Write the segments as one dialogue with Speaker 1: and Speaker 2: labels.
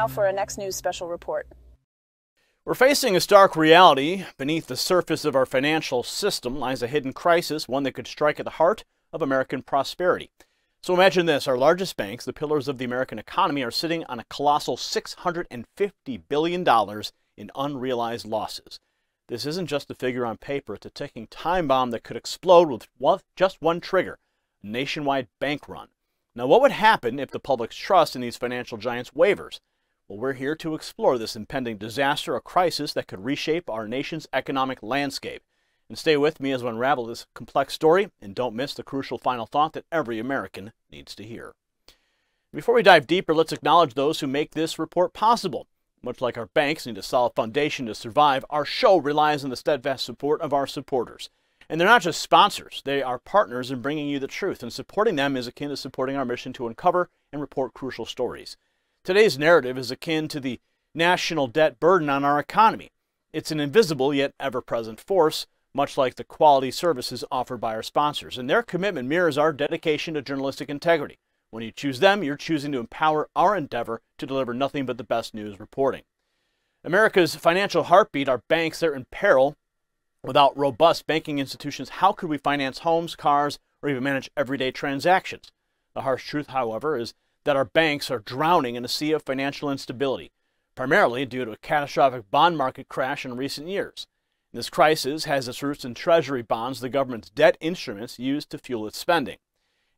Speaker 1: now for our next news special report.
Speaker 2: We're facing a stark reality. Beneath the surface of our financial system lies a hidden crisis, one that could strike at the heart of American prosperity. So imagine this, our largest banks, the pillars of the American economy, are sitting on a colossal $650 billion in unrealized losses. This isn't just a figure on paper, it's a ticking time bomb that could explode with just one trigger, a nationwide bank run. Now, what would happen if the public's trust in these financial giants wavers? Well, we're here to explore this impending disaster, a crisis that could reshape our nation's economic landscape. And stay with me as we unravel this complex story, and don't miss the crucial final thought that every American needs to hear. Before we dive deeper, let's acknowledge those who make this report possible. Much like our banks need a solid foundation to survive, our show relies on the steadfast support of our supporters. And they're not just sponsors, they are partners in bringing you the truth, and supporting them is akin to supporting our mission to uncover and report crucial stories. Today's narrative is akin to the national debt burden on our economy. It's an invisible yet ever-present force, much like the quality services offered by our sponsors, and their commitment mirrors our dedication to journalistic integrity. When you choose them, you're choosing to empower our endeavor to deliver nothing but the best news reporting. America's financial heartbeat, our banks, they're in peril. Without robust banking institutions, how could we finance homes, cars, or even manage everyday transactions? The harsh truth, however, is that our banks are drowning in a sea of financial instability, primarily due to a catastrophic bond market crash in recent years. This crisis has its roots in Treasury bonds, the government's debt instruments used to fuel its spending.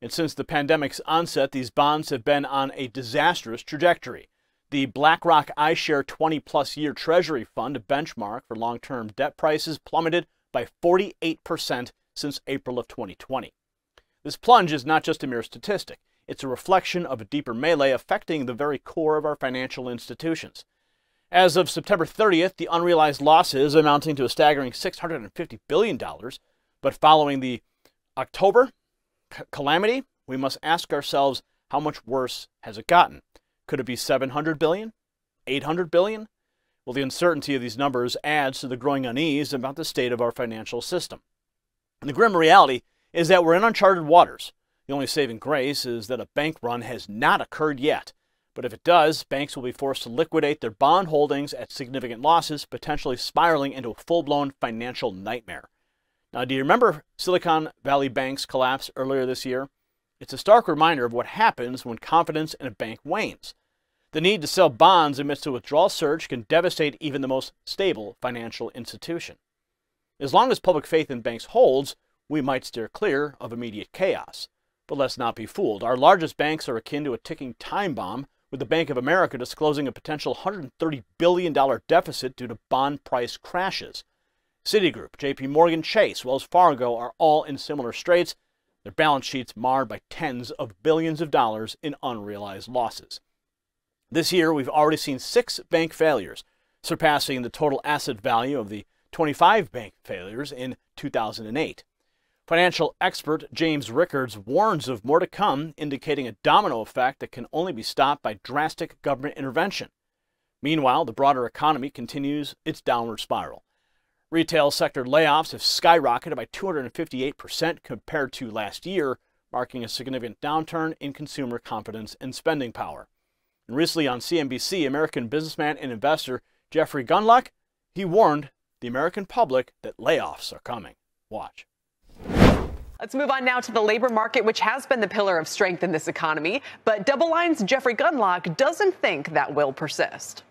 Speaker 2: And since the pandemic's onset, these bonds have been on a disastrous trajectory. The BlackRock iShare 20-plus year Treasury fund, a benchmark for long-term debt prices, plummeted by 48% since April of 2020. This plunge is not just a mere statistic. It's a reflection of a deeper melee affecting the very core of our financial institutions. As of September 30th, the unrealized losses amounting to a staggering $650 billion. But following the October calamity, we must ask ourselves, how much worse has it gotten? Could it be $700 billion? $800 billion? Well, the uncertainty of these numbers adds to the growing unease about the state of our financial system. And the grim reality is that we're in uncharted waters. The only saving grace is that a bank run has not occurred yet. But if it does, banks will be forced to liquidate their bond holdings at significant losses, potentially spiraling into a full-blown financial nightmare. Now, do you remember Silicon Valley Bank's collapse earlier this year? It's a stark reminder of what happens when confidence in a bank wanes. The need to sell bonds amidst a withdrawal surge can devastate even the most stable financial institution. As long as public faith in banks holds, we might steer clear of immediate chaos. But let's not be fooled. Our largest banks are akin to a ticking time bomb, with the Bank of America disclosing a potential $130 billion deficit due to bond price crashes. Citigroup, JP Morgan Chase, Wells Fargo are all in similar straits, their balance sheets marred by tens of billions of dollars in unrealized losses. This year, we've already seen 6 bank failures, surpassing the total asset value of the 25 bank failures in 2008. Financial expert James Rickards warns of more to come, indicating a domino effect that can only be stopped by drastic government intervention. Meanwhile, the broader economy continues its downward spiral. Retail sector layoffs have skyrocketed by 258% compared to last year, marking a significant downturn in consumer confidence and spending power. And recently on CNBC, American businessman and investor Jeffrey Gundlach, he warned the American public that layoffs are coming. Watch.
Speaker 3: Let's move on now to the labor market, which has been the pillar of strength in this economy. But Double Line's Jeffrey Gundlach doesn't think that will persist.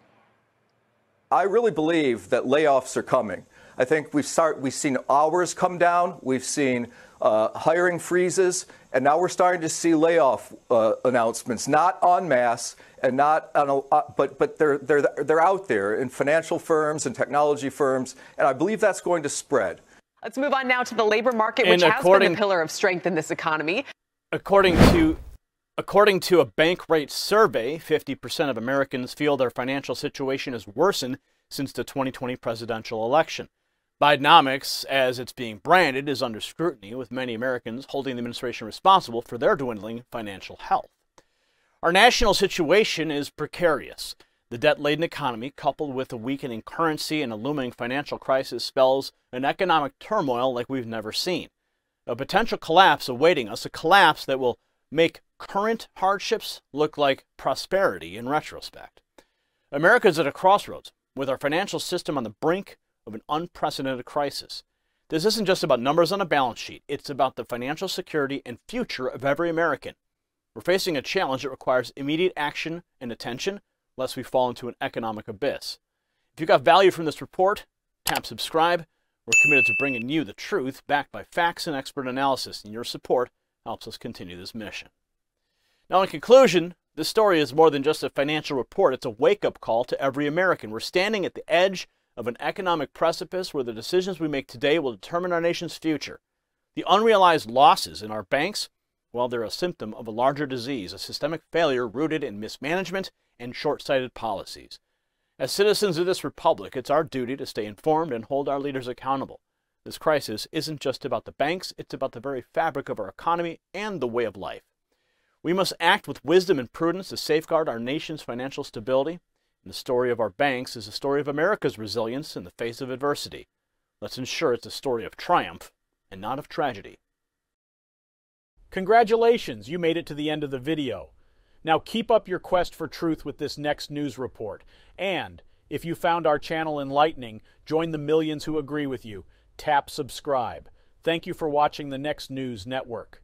Speaker 4: I really believe that layoffs are coming. I think we've seen hours come down, we've seen hiring freezes, and now we're starting to see layoff announcements, not en masse, and not on but they're out there in financial firms and technology firms, and I believe that's going to spread.
Speaker 3: Let's move on now to the labor market, which has been the pillar of strength in this economy.
Speaker 2: According to a bank rate survey, 50% of Americans feel their financial situation has worsened since the 2020 presidential election. Bidenomics, as it's being branded, is under scrutiny, with many Americans holding the administration responsible for their dwindling financial health. Our national situation is precarious. The debt-laden economy, coupled with a weakening currency and a looming financial crisis, spells an economic turmoil like we've never seen. A potential collapse awaiting us, a collapse that will make current hardships look like prosperity in retrospect. America is at a crossroads, with our financial system on the brink of an unprecedented crisis. This isn't just about numbers on a balance sheet. It's about the financial security and future of every American. We're facing a challenge that requires immediate action and attention, lest we fall into an economic abyss. If you got value from this report, tap subscribe. We're committed to bringing you the truth backed by facts and expert analysis, and your support helps us continue this mission. Now, in conclusion, this story is more than just a financial report. It's a wake-up call to every American. We're standing at the edge of an economic precipice where the decisions we make today will determine our nation's future. The unrealized losses in our banks, well, they're a symptom of a larger disease, a systemic failure rooted in mismanagement and short-sighted policies. As citizens of this republic, it's our duty to stay informed and hold our leaders accountable. This crisis isn't just about the banks, it's about the very fabric of our economy and the way of life. We must act with wisdom and prudence to safeguard our nation's financial stability. And the story of our banks is a story of America's resilience in the face of adversity. Let's ensure it's a story of triumph and not of tragedy.
Speaker 1: Congratulations, you made it to the end of the video. Now keep up your quest for truth with this next news report. And if you found our channel enlightening, join the millions who agree with you. Tap subscribe. Thank you for watching the Next News Network.